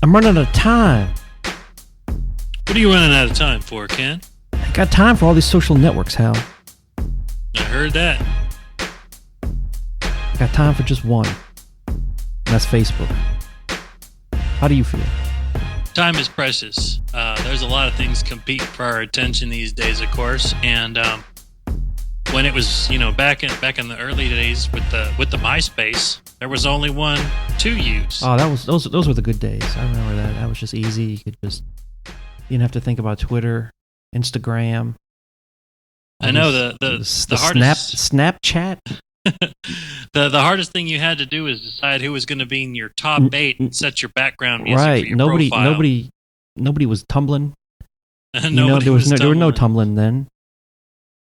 I'm running out of time. What are you running out of time for, Ken? I got time for all these social networks, Hal. I heard that. I got time for just one. And that's Facebook. How do you feel? Time is precious. There's a lot of things competing for our attention these days, of course. And when it was, back in the early days with the MySpace, there was only one to use. Oh, those were the good days. I remember that. That was just easy. You didn't have to think about Twitter, Instagram. I know the hardest Snapchat. the hardest thing you had to do is decide who was going to be in your top 8 and set your background music right. for your profile. Nobody was tumbling. There were no tumbling then.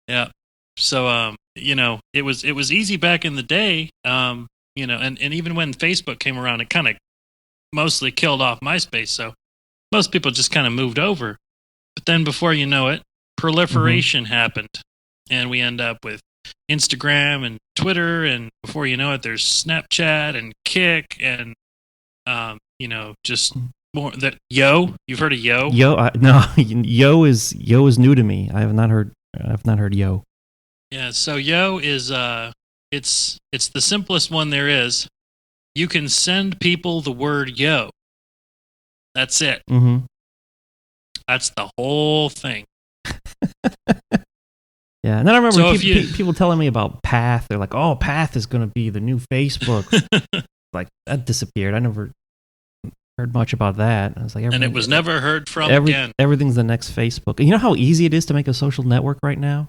Yeah. So it was easy back in the day. And even when Facebook came around, it kind of mostly killed off MySpace. So most people just kind of moved over. But then before you know it, proliferation happened, and we end up with Instagram and Twitter, and before you know it, there's Snapchat and Kick, and just more that Yo. You've heard of Yo? Yo, no, Yo is new to me. I have not heard Yo. Yeah, so Yo is it's the simplest one there is. You can send people the word Yo. That's it. Mm-hmm. That's the whole thing. Yeah, and then I remember people telling me about Path. They're like, "Oh, Path is going to be the new Facebook." Like that disappeared. I never heard much about that. I was like, and it was never heard from again. Everything's the next Facebook. You know how easy it is to make a social network right now?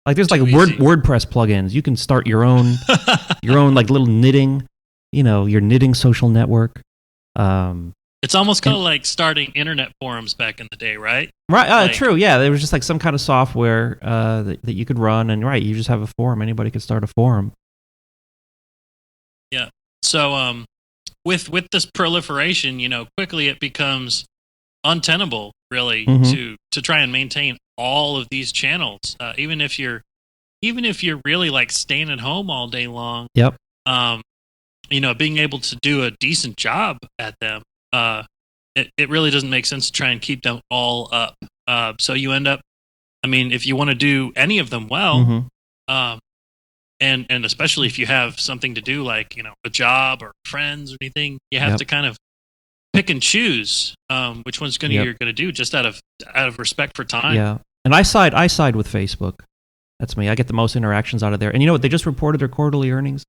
Like there's like easy. WordPress plugins. You can start your own like little knitting. Your knitting social network. It's almost kind of like starting internet forums back in the day, right? Right, true. Yeah, there was just like some kind of software that you could run, and you just have a forum. Anybody could start a forum. Yeah. So with this proliferation, quickly it becomes untenable, really, to try and maintain all of these channels, even if you're really like staying at home all day long. Yep. Being able to do a decent job at them. It really doesn't make sense to try and keep them all up. So you end up, if you want to do any of them well, and especially if you have something to do like, a job or friends or anything, you have to kind of pick and choose which one's you're going to do just out of respect for time. Yeah. And I side with Facebook. That's me. I get the most interactions out of there. And you know what? They just reported their quarterly earnings,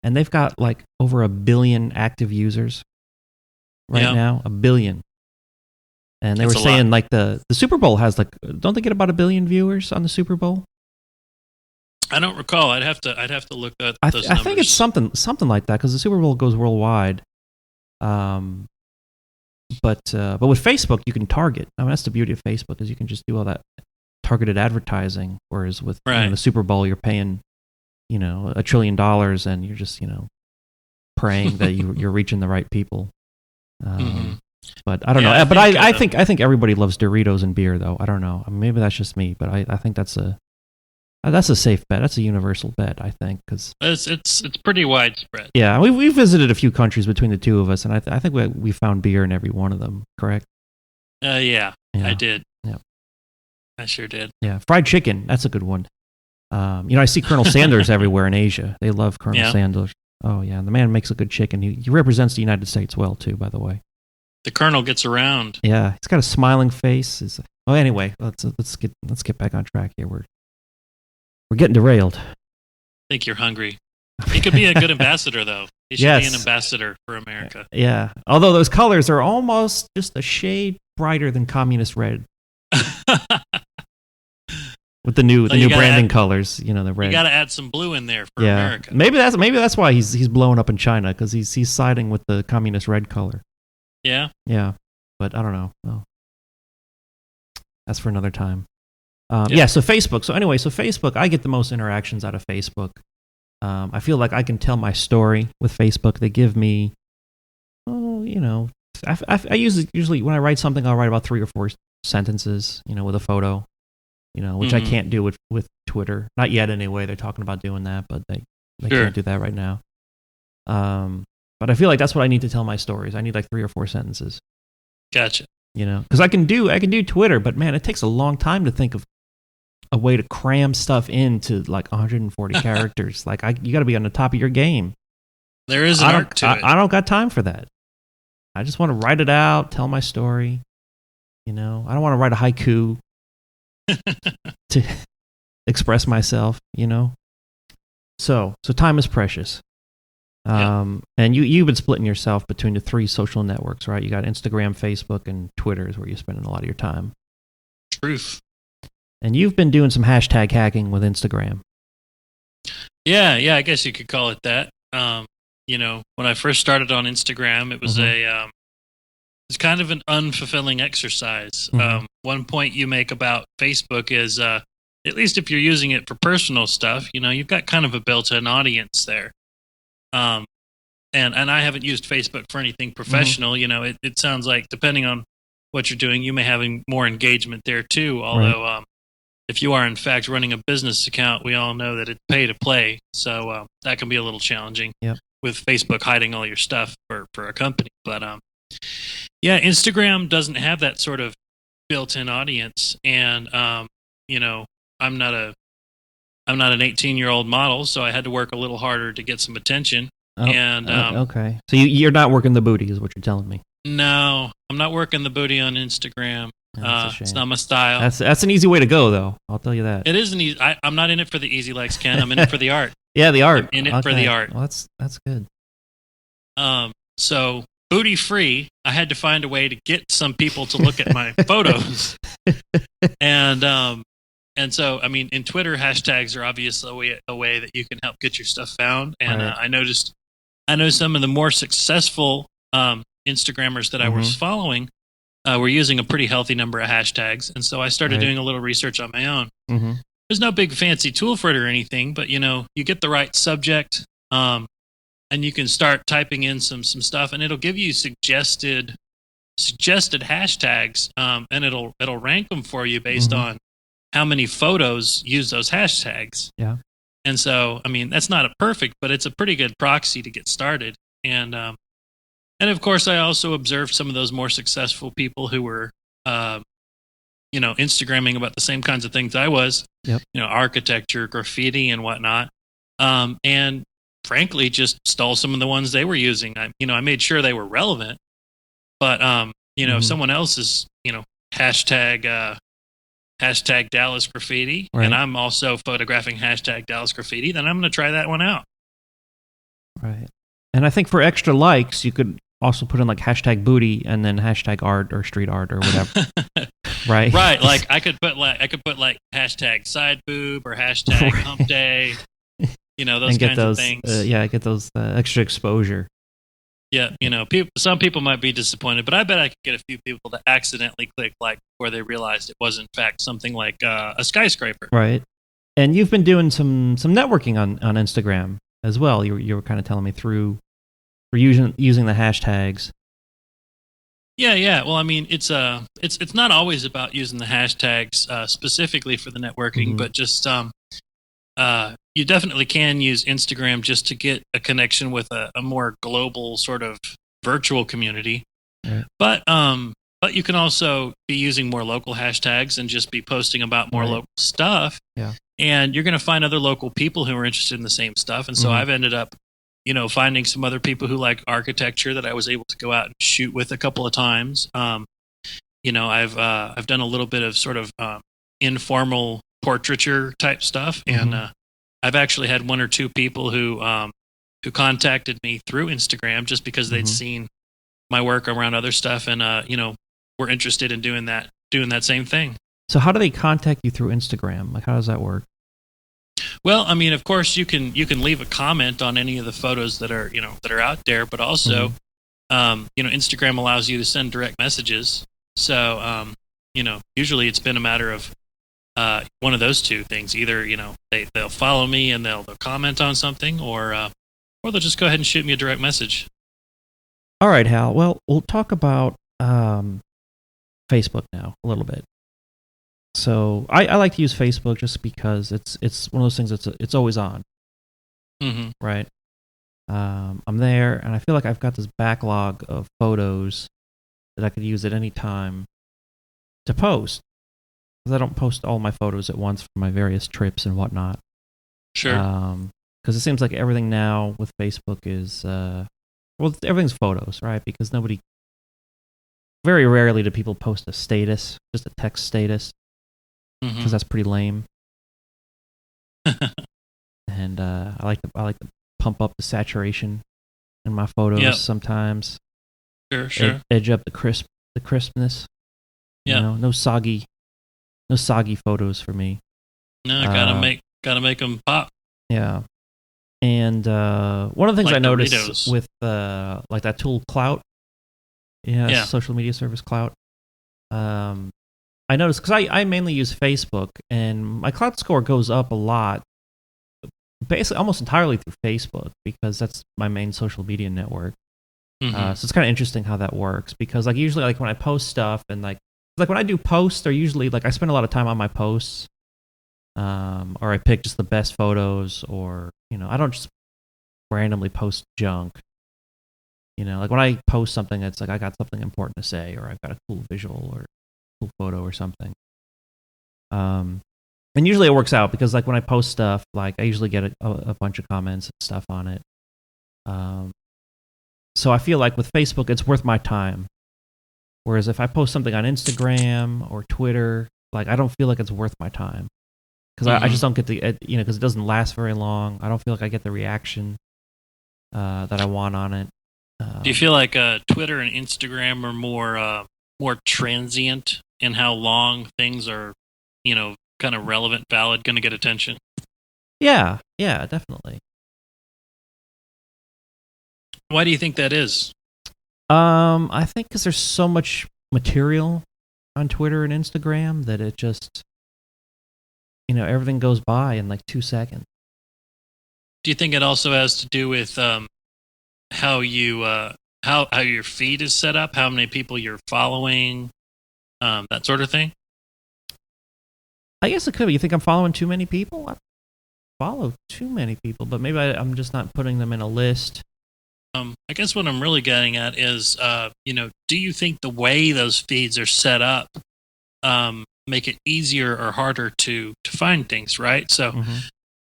and they've got like over 1 billion active users. Right now, 1 billion. And they were saying like the Super Bowl has like, don't they get about 1 billion viewers on the Super Bowl? I don't recall. I'd have to look at those numbers. I think it's something like that because the Super Bowl goes worldwide. But with Facebook you can target. That's the beauty of Facebook is you can just do all that targeted advertising. Whereas with the Super Bowl you're paying $1 trillion and you're just praying that you're reaching the right people. But I don't know. But I think everybody loves Doritos and beer, though. I don't know. Maybe that's just me, but I think that's a safe bet. That's a universal bet, I think, because it's pretty widespread. Yeah, we visited a few countries between the two of us, and I think we found beer in every one of them. Correct? Yeah, I did. Yeah, I sure did. Yeah, fried chicken. That's a good one. I see Colonel Sanders everywhere in Asia. They love Colonel Sanders. Oh, yeah. The man makes a good chicken. He represents the United States well, too, by the way. The Colonel gets around. Yeah. He's got a smiling face. Anyway, let's get back on track here. We're getting derailed. I think you're hungry. He could be a good ambassador, though. He should be an ambassador for America. Yeah. Although those colors are almost just a shade brighter than communist red. With the new branding colors, the red. You got to add some blue in there for America. Maybe that's why he's blowing up in China because he's siding with the communist red color. Yeah. Yeah, but I don't know. Well, that's for another time. So Facebook. So anyway, Facebook, I get the most interactions out of Facebook. I feel like I can tell my story with Facebook. They give me, I usually when I write something, I'll write about 3 or 4 sentences, with a photo. Which I can't do with Twitter. Not yet anyway. They're talking about doing that, but they can't do that right now. But But I feel like that's what I need to tell my stories. I need like 3 or 4 sentences. Gotcha. You know, because I can do Twitter, but man, it takes a long time to think of a way to cram stuff into like 140 characters. Like you got to be on the top of your game. There is an art to it. I don't got time for that. I just want to write it out, tell my story. You know, I don't want to write a haiku to express myself. You know, so time is precious. And you've been splitting yourself between the 3 social networks, right? You got Instagram, Facebook, and Twitter is where you're spending a lot of your time. Truth. And you've been doing some hashtag hacking with Instagram. Yeah, I guess you could call it that. You know, when I first started on Instagram, it was it's kind of an unfulfilling exercise. One point you make about Facebook is, at least if you're using it for personal stuff, you know, you've got kind of a built-in audience there. And I haven't used Facebook for anything professional. You know, it sounds like depending on what you're doing, you may have more engagement there too. Although, if you are in fact running a business account, we all know that it's pay to play. So that can be a little challenging with Facebook hiding all your stuff for a company. But yeah, Instagram doesn't have that sort of built-in audience. And, you know, I'm not an 18-year-old model, so I had to work a little harder to get some attention. Okay. So you're not working the booty is what you're telling me. No, I'm not working the booty on Instagram. It's not my style. That's an easy way to go, though. I'll tell you that. It is an easy. I'm not in it for the easy likes, Ken. I'm in it for the art. Yeah, the art. I'm in it for the art. Well, that's good. So booty free, I had to find a way to get some people to look at my photos, and so I mean, in Twitter, hashtags are obviously a way that you can help get your stuff found. And I know some of the more successful Instagrammers that I was following were using a pretty healthy number of hashtags, and so I started doing a little research on my own. There's no big fancy tool for it or anything, but you know, you get the right subject, and you can start typing in some stuff, and it'll give you suggested hashtags, and it'll rank them for you based on how many photos use those hashtags. Yeah. And so, I mean, that's not a perfect, but it's a pretty good proxy to get started. And of course, I also observed some of those more successful people who were, you know, Instagramming about the same kinds of things I was, you know, architecture, graffiti, and whatnot. And frankly, just stole some of the ones they were using. I made sure they were relevant, but you know, if someone else is, you know, hashtag Dallas graffiti, and I'm also photographing hashtag Dallas graffiti, then I'm going to try that one out. Right. And I think for extra likes, you could also put in like hashtag booty and then hashtag art or street art or whatever. Right. Right. Like I could put like hashtag side boob or hashtag hump day, you know, those kinds of things. Get those extra exposure. Yeah. You know, some people might be disappointed, but I bet I could get a few people to accidentally click like before they realized it was in fact something like a skyscraper. Right. And you've been doing some networking on Instagram as well. You were kind of telling me through using the hashtags. Yeah. Well, I mean, it's not always about using the hashtags specifically for the networking, but just you definitely can use Instagram just to get a connection with a more global sort of virtual community. Right. But you can also be using more local hashtags and just be posting about more local stuff. Yeah. And you're going to find other local people who are interested in the same stuff. And so I've ended up, you know, finding some other people who like architecture that I was able to go out and shoot with a couple of times. You know, I've done a little bit of sort of informal portraiture type stuff, and I've actually had 1 or 2 people who contacted me through Instagram just because they'd seen my work around other stuff, and you know, were interested in doing that same thing. So how do they contact you through Instagram? Like, how does that work? Well, I mean, of course, you can leave a comment on any of the photos that are out there, but also, you know, Instagram allows you to send direct messages. So, you know, usually it's been a matter of one of those two things. Either, you know, they'll follow me and they'll comment on something, or they'll just go ahead and shoot me a direct message. All right, Hal. Well, we'll talk about Facebook now a little bit. So I like to use Facebook just because it's one of those things that's it's always on, right? I'm there, and I feel like I've got this backlog of photos that I could use at any time to post. Because I don't post all my photos at once for my various trips and whatnot. Sure. Because it seems like everything now with Facebook is, everything's photos, right? Because very rarely do people post a status, just a text status, because that's pretty lame. And I like to pump up the saturation in my photos sometimes. Sure. Edge up the crispness. Yeah. No soggy photos for me. No, gotta make them pop. Yeah. And one of the things like I noticed Doritos. with like that tool Clout, social media service Clout, I noticed because I mainly use Facebook, and my Clout score goes up a lot, basically almost entirely through Facebook, because that's my main social media network. So it's kind of interesting how that works, because like usually like when I post stuff and like when I do posts, they're usually like I spend a lot of time on my posts, or I pick just the best photos, or I don't just randomly post junk. Like when I post something, it's like I got something important to say, or I've got a cool visual or cool photo or something. And usually it works out, because like when I post stuff, like I usually get a bunch of comments and stuff on it. So I feel like with Facebook, it's worth my time. Whereas if I post something on Instagram or Twitter, like I don't feel like it's worth my time, because I just don't get the because it doesn't last very long. I don't feel like I get the reaction that I want on it. Do you feel like Twitter and Instagram are more transient in how long things are, kind of relevant, valid, going to get attention? Yeah, definitely. Why do you think that is? I think because there's so much material on Twitter and Instagram that it just, everything goes by in like 2 seconds. Do you think it also has to do with how you how your feed is set up, how many people you're following, that sort of thing? I guess it could be. You think I'm following too many people? I follow too many people, but maybe I'm just not putting them in a list. I guess what I'm really getting at is, do you think the way those feeds are set up make it easier or harder to find things, right? So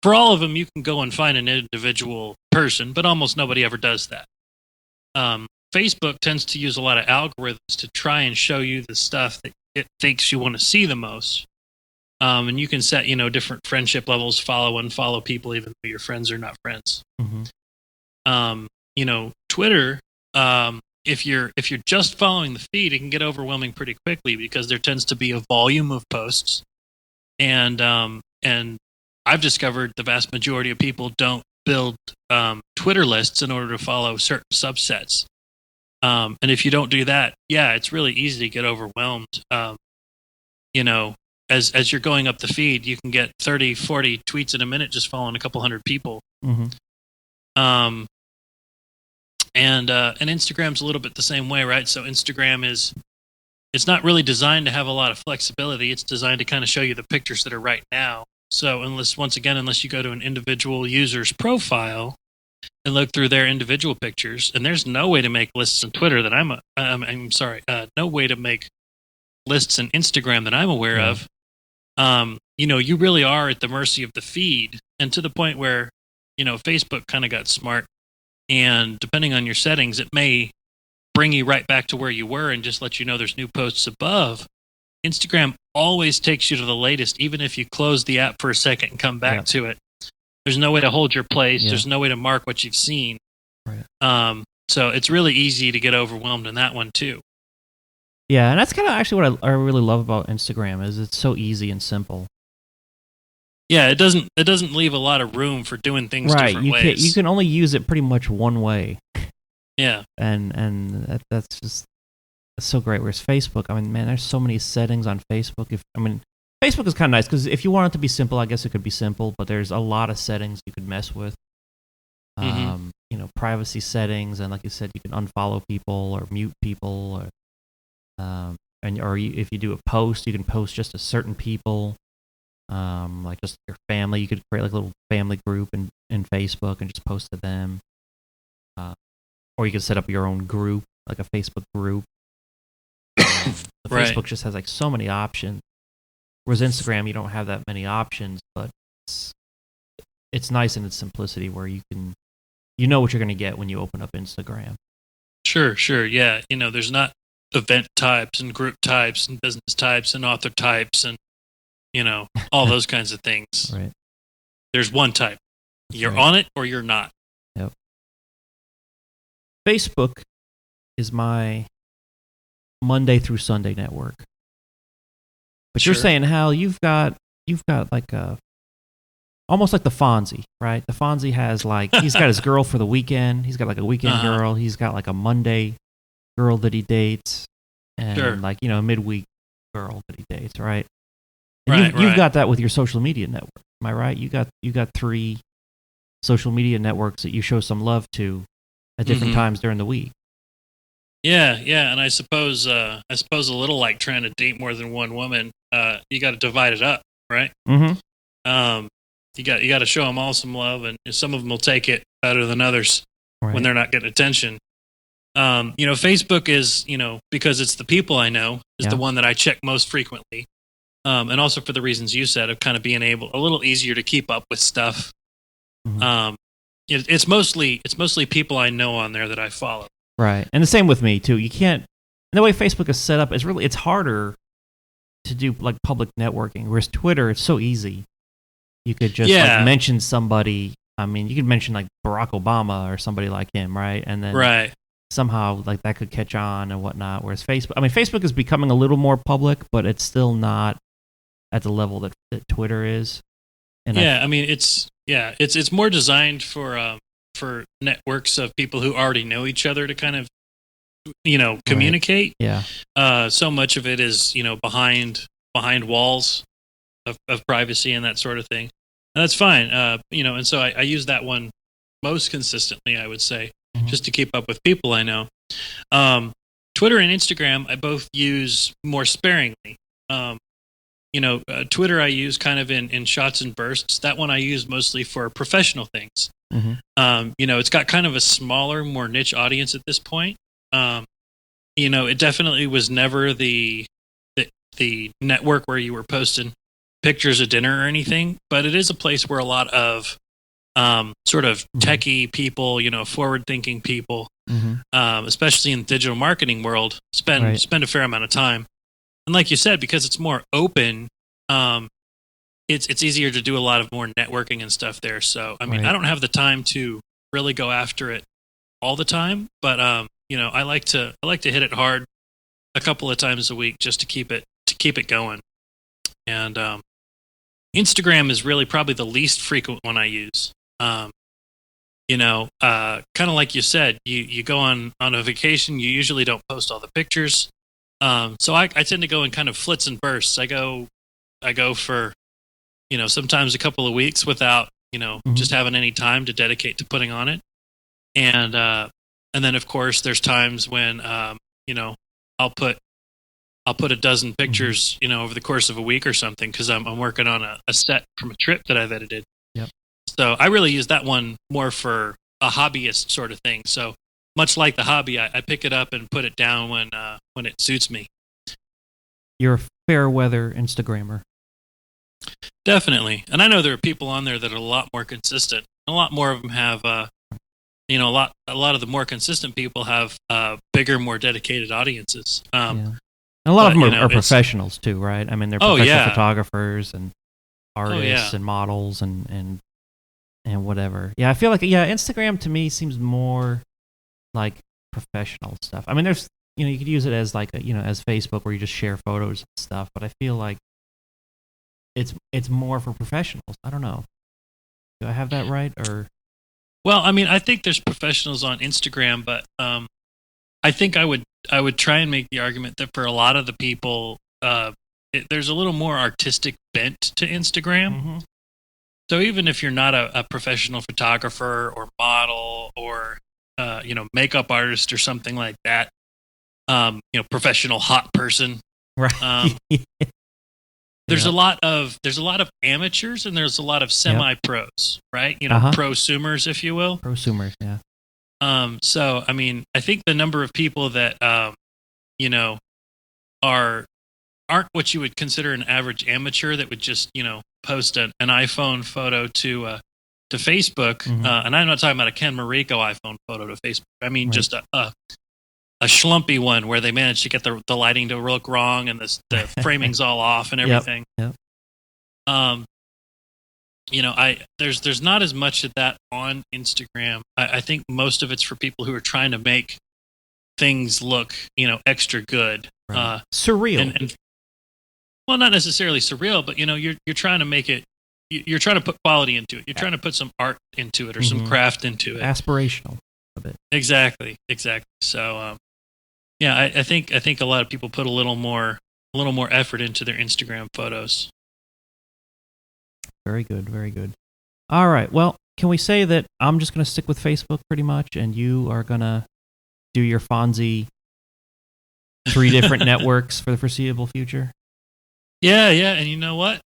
for all of them, you can go and find an individual person, but almost nobody ever does that. Facebook tends to use a lot of algorithms to try and show you the stuff that it thinks you want to see the most. And you can set, different friendship levels, follow and unfollow people, even though your friends are not friends. Twitter, if you're just following the feed, it can get overwhelming pretty quickly, because there tends to be a volume of posts, and I've discovered the vast majority of people don't build Twitter lists in order to follow certain subsets. And if you don't do that, it's really easy to get overwhelmed. As you're going up the feed, you can get 30, 40 tweets in a minute just following a couple hundred people. And Instagram's a little bit the same way, right? So Instagram it's not really designed to have a lot of flexibility. It's designed to kind of show you the pictures that are right now. So unless you go to an individual user's profile and look through their individual pictures, and there's no way to make lists on Twitter that no way to make lists in Instagram that I'm aware of. You really are at the mercy of the feed, and to the point where, Facebook kind of got smart. And depending on your settings, it may bring you right back to where you were and just let you know there's new posts above. Instagram always takes you to the latest, even if you close the app for a second and come back to it. There's no way to hold your place. There's no way to mark what you've seen. Right. So it's really easy to get overwhelmed in that one too. Yeah, and that's kind of actually what I really love about Instagram, is it's so easy and simple. Yeah, it doesn't leave a lot of room for doing things different ways. You can only use it pretty much one way. Yeah. And that's so great. Whereas Facebook, I mean, man, there's so many settings on Facebook. Facebook is kind of nice, because if you want it to be simple, I guess it could be simple, but there's a lot of settings you could mess with. Privacy settings, and like you said, you can unfollow people or mute people, or if you do a post, you can post just to certain people. Like just your family, you could create like a little family group in Facebook and just post to them. or you can set up your own group, like a Facebook group. Facebook just has like so many options. Whereas Instagram, you don't have that many options, but it's nice in its simplicity where you know what you're going to get when you open up Instagram. Sure. Yeah. There's not event types and group types and business types and author types and, all those kinds of things. Right. There's one type. You're on it or you're not. Yep. Facebook is my Monday through Sunday network. But you're saying, Hal, you've got like almost like the Fonzie, right? The Fonzie has like, he's got his girl for the weekend. He's got like a weekend girl. He's got like a Monday girl that he dates, and like, a midweek girl that he dates, right? And you've got that with your social media network. Am I right? You got 3 social media networks that you show some love to at different times during the week. Yeah, and I suppose a little like trying to date more than one woman. You got to divide it up, right? Mm-hmm. You got to show them all some love, and some of them will take it better than others when they're not getting attention. Facebook is, because it's the people I know, is the one that I check most frequently, and also for the reasons you said of kind of being a little easier to keep up with stuff. Mm-hmm. It's mostly people I know on there that I follow. Right, and the same with me too. You can't, and the way Facebook is set up is it's harder to do like public networking. Whereas Twitter, it's so easy. You could just like mention somebody. I mean, you could mention like Barack Obama or somebody like him, right? And then somehow like that could catch on and whatnot. Whereas Facebook is becoming a little more public, but it's still not at the level that Twitter is. And it's more designed for networks of people who already know each other to kind of, communicate. Right. Yeah. So much of it is, behind walls of privacy and that sort of thing. And that's fine. And so I use that one most consistently, I would say, just to keep up with people I know. Twitter and Instagram, I both use more sparingly. Twitter I use kind of in shots and bursts. That one I use mostly for professional things. Mm-hmm. It's got kind of a smaller, more niche audience at this point. It definitely was never the network where you were posting pictures of dinner or anything, but it is a place where a lot of sort of techie people, forward-thinking people, especially in the digital marketing world, spend a fair amount of time. And like you said, because it's more open, it's easier to do a lot of more networking and stuff there. So, I mean, I don't have the time to really go after it all the time, but I like to hit it hard a couple of times a week just to keep it going. And Instagram is really probably the least frequent one I use. Kind of like you said, you go on a vacation, you usually don't post all the pictures. So I tend to go in kind of flits and bursts. I go for, sometimes a couple of weeks without, just having any time to dedicate to putting on it. And then of course there's times when, I'll put a dozen pictures, over the course of a week or something, because I'm working on a set from a trip that I've edited. Yep. So I really use that one more for a hobbyist sort of thing. So much like the hobby, I pick it up and put it down when it suits me. You're a fair weather Instagrammer. Definitely. And I know there are people on there that are a lot more consistent. A lot more of them have, a lot of the more consistent people have bigger, more dedicated audiences. And a lot of them are professionals too, right? I mean, they're professional photographers and artists and models and whatever. Yeah, I feel like Instagram to me seems more like professional stuff. I mean, there's you could use it as like as Facebook where you just share photos and stuff, but I feel like it's more for professionals. I don't know. Do I have that right or? Well, I mean, I think there's professionals on Instagram, but I think I would try and make the argument that for a lot of the people, there's a little more artistic bent to Instagram. Mm-hmm. So even if you're not a professional photographer or model or makeup artist or something like that, professional hot person, right? There's a lot of amateurs and there's a lot of semi-pros, right? Prosumers, if you will. Prosumers, yeah. So I mean, I think the number of people that you know aren't what you would consider an average amateur that would just post an iPhone photo to Facebook, and I'm not talking about a Ken Mariko iPhone photo to Facebook. I mean just a schlumpy one where they managed to get the lighting to look wrong and the framing's all off and everything. Yep. There's not as much of that on Instagram. I think most of it's for people who are trying to make things look extra good, surreal. And well, not necessarily surreal, but you're trying to make it. You're trying to put quality into it. You're trying to put some art into it or some craft into it. Aspirational a bit. Exactly. So, I think a lot of people put a little more effort into their Instagram photos. Very good, very good. All right. Well, can we say that I'm just going to stick with Facebook pretty much, and you are going to do your Fonzie 3 different networks for the foreseeable future? Yeah, and you know what?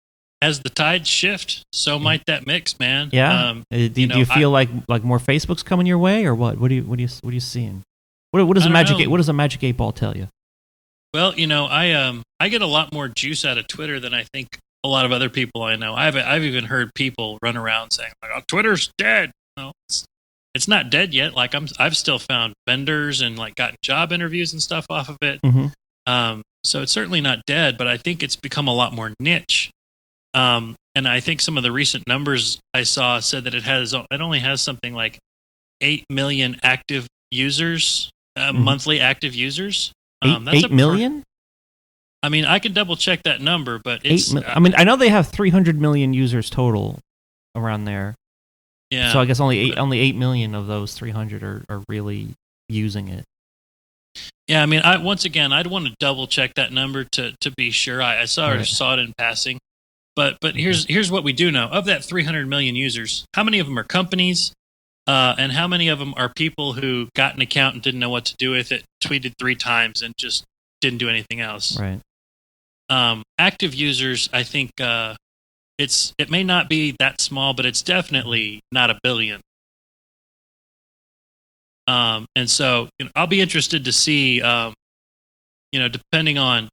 As the tides shift, so might that mix, man. Yeah. Do you feel like more Facebook's coming your way, or what? What are you seeing? What does a Magic 8 Ball tell you? Well, I get a lot more juice out of Twitter than I think a lot of other people I know. I've even heard people run around saying like, "Oh, Twitter's dead." No, it's not dead yet. Like I've still found vendors and like gotten job interviews and stuff off of it. So it's certainly not dead, but I think it's become a lot more niche. And I think some of the recent numbers I saw said that it only has something like 8 million active users, monthly active users. That's 8 million? I mean, I can double check that number, but it's. I know they have 300 million users total around there. Yeah. So I guess only 8 million of those 300 are really using it. Yeah, I mean, I'd want to double check that number to be sure. I saw it in passing, but here's what we do know: of that 300 million users, how many of them are companies, and how many of them are people who got an account and didn't know what to do with it, tweeted 3 times, and just didn't do anything else. Right. Active users, I think it may not be that small, but it's definitely not a billion. And so I'll be interested to see, depending on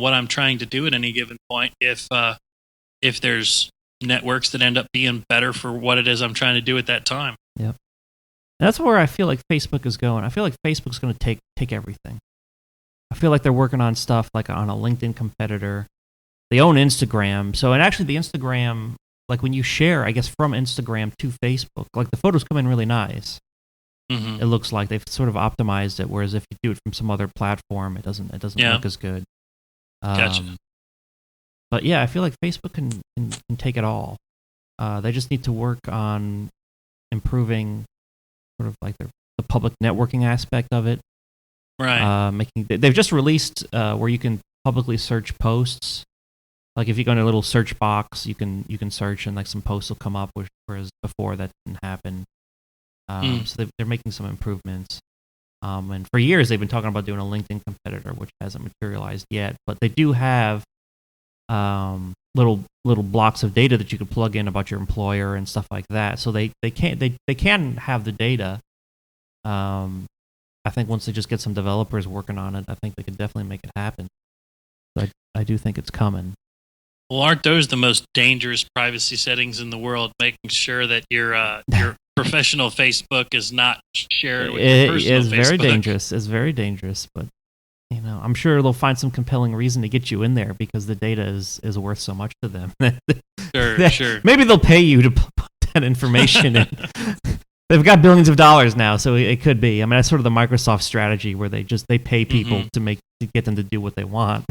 what I'm trying to do at any given point, if there's networks that end up being better for what it is I'm trying to do at that time. Yep. That's where I feel like Facebook is going. I feel like Facebook's going to take everything. I feel like they're working on stuff like on a LinkedIn competitor. They own Instagram. So, and actually the Instagram, like when you share, I guess from Instagram to Facebook, like the photos come in really nice. It looks like they've sort of optimized it. Whereas if you do it from some other platform, it doesn't look as good. Gotcha. But yeah, I feel like Facebook can take it all. They just need to work on improving sort of like the public networking aspect of it. Right. They've just released where you can publicly search posts. Like if you go in a little search box, you can search and like some posts will come up, whereas before that didn't happen. So they're making some improvements. And for years they've been talking about doing a LinkedIn competitor, which hasn't materialized yet. But they do have little blocks of data that you could plug in about your employer and stuff like that. So they can have the data. I think once they just get some developers working on it, I think they could definitely make it happen. So I do think it's coming. Well, aren't those the most dangerous privacy settings in the world? Making sure that your professional Facebook is not shared with your personal Facebook. Very dangerous. It's very dangerous, but I'm sure they'll find some compelling reason to get you in there because the data is worth so much to them. Sure. Maybe they'll pay you to put that information in. They've got billions of dollars now, so it could be. I mean, that's sort of the Microsoft strategy where they pay people to get them to do what they want.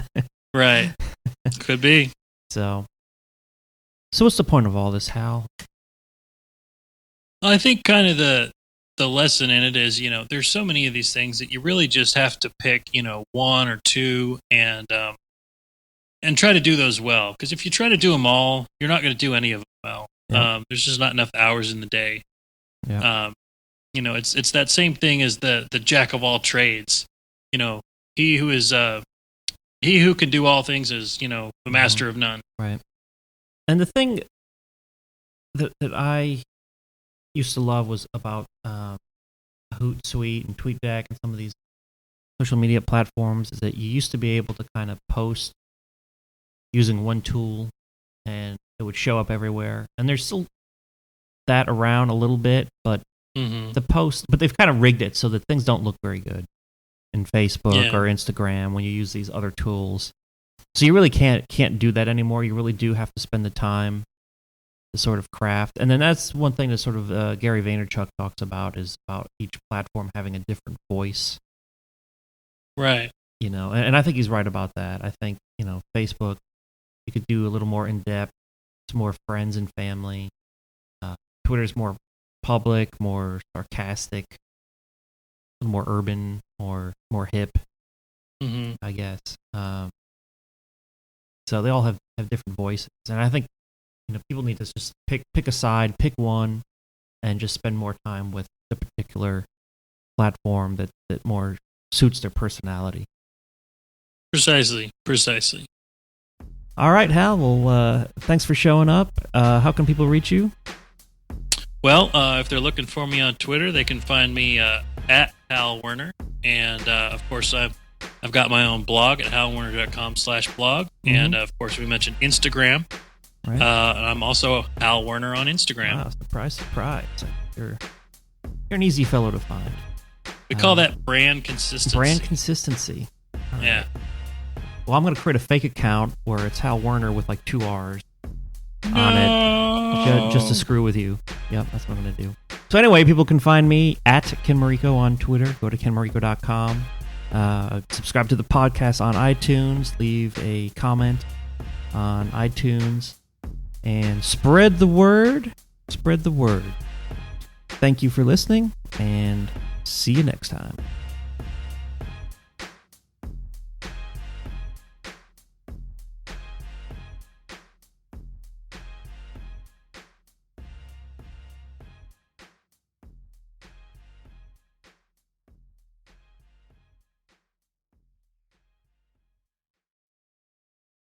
Right. Could be. So what's the point of all this, Hal? I think kind of the lesson in it is, there's so many of these things that you really just have to pick, 1 or 2 and try to do those well. Because if you try to do them all, you're not going to do any of them well. Yeah. There's just not enough hours in the day. Yeah. It's that same thing as the jack of all trades. He who can do all things is, the master of none. Right. And the thing that I used to love was about Hootsuite and TweetDeck and some of these social media platforms is that you used to be able to kind of post using one tool and it would show up everywhere. And there's still that around a little bit, but but they've kind of rigged it so that things don't look very good in Facebook or Instagram when you use these other tools. So you really can't do that anymore. You really do have to spend the time to sort of craft. And then that's one thing that sort of Gary Vaynerchuk talks about is about each platform having a different voice. Right. You know, and I think he's right about that. I think, you know, Facebook, you could do a little more in-depth. It's more friends and family. Twitter's more public, more sarcastic, a little more urban, more hip, I guess. So they all have different voices. And I think, you know, people need to just pick a side, pick one, and just spend more time with the particular platform that more suits their personality. Precisely. All right, Hal. Well, thanks for showing up. How can people reach you? Well, if they're looking for me on Twitter, they can find me at Hal Werner. And, of course, I've got my own blog at halwerner.com/blog. And, of course, we mentioned Instagram. Right. I'm also Hal Werner on Instagram. Wow, surprise. You're an easy fellow to find. We call that brand consistency. Yeah. Right. Well, I'm going to create a fake account where it's Hal Werner with like 2 R's on it, just to screw with you. Yep, that's what I'm going to do. So anyway, people can find me at Ken Mariko on Twitter. Go to kenmariko.com. Subscribe to the podcast on iTunes. Leave a comment on iTunes. And spread the word. Thank you for listening, and see you next time.